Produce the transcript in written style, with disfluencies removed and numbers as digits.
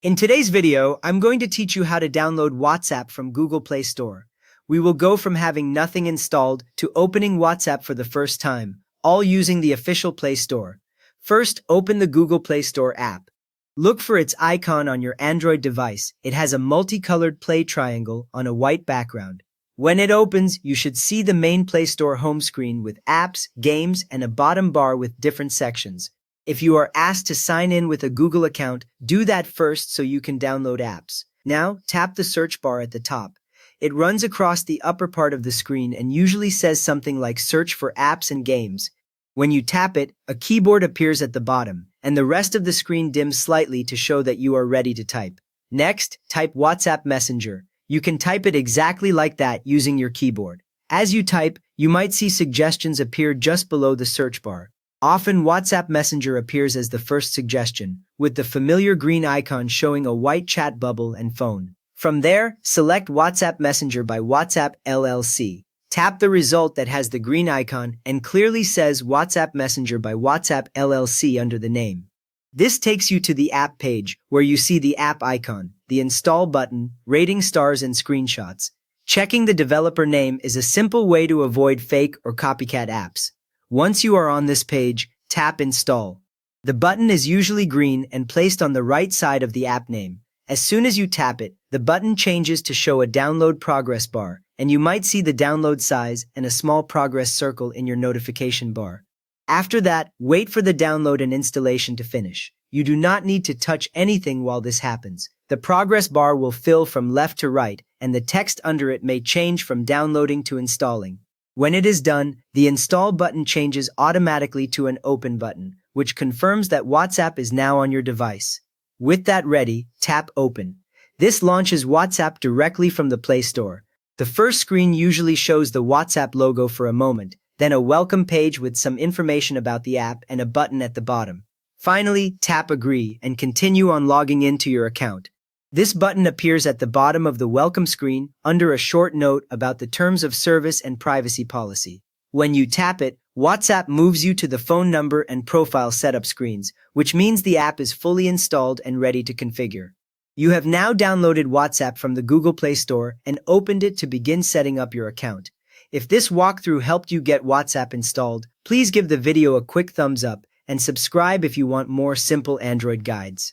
In today's video, I'm going to teach you how to download WhatsApp from Google Play Store. We will go from having nothing installed to opening WhatsApp for the first time, all using the official Play Store. First, open the Google Play Store app. Look for its icon on your Android device. It has a multicolored play triangle on a white background. When it opens, you should see the main Play Store home screen with apps, games, and a bottom bar with different sections. If you are asked to sign in with a Google account, do that first so you can download apps. Now, tap the search bar at the top. It runs across the upper part of the screen and usually says something like search for apps and games. When you tap it, a keyboard appears at the bottom, and the rest of the screen dims slightly to show that you are ready to type. Next, type WhatsApp Messenger. You can type it exactly like that using your keyboard. As you type, you might see suggestions appear just below the search bar. Often, WhatsApp Messenger appears as the first suggestion, with the familiar green icon showing a white chat bubble and phone. From there, select WhatsApp Messenger by WhatsApp LLC. Tap the result that has the green icon and clearly says WhatsApp Messenger by WhatsApp LLC under the name. This takes you to the app page, where you see the app icon, the install button, rating stars and screenshots. Checking the developer name is a simple way to avoid fake or copycat apps. Once you are on this page, tap Install. The button is usually green and placed on the right side of the app name. As soon as you tap it, the button changes to show a download progress bar, and you might see the download size and a small progress circle in your notification bar. After that, wait for the download and installation to finish. You do not need to touch anything while this happens. The progress bar will fill from left to right, and the text under it may change from downloading to installing. When it is done, the Install button changes automatically to an Open button, which confirms that WhatsApp is now on your device. With that ready, tap Open. This launches WhatsApp directly from the Play Store. The first screen usually shows the WhatsApp logo for a moment, then a welcome page with some information about the app and a button at the bottom. Finally, tap Agree and continue on logging into your account. This button appears at the bottom of the welcome screen under a short note about the terms of service and privacy policy. When you tap it, WhatsApp moves you to the phone number and profile setup screens, which means the app is fully installed and ready to configure. You have now downloaded WhatsApp from the Google Play Store and opened it to begin setting up your account. If this walkthrough helped you get WhatsApp installed, please give the video a quick thumbs up and subscribe if you want more simple Android guides.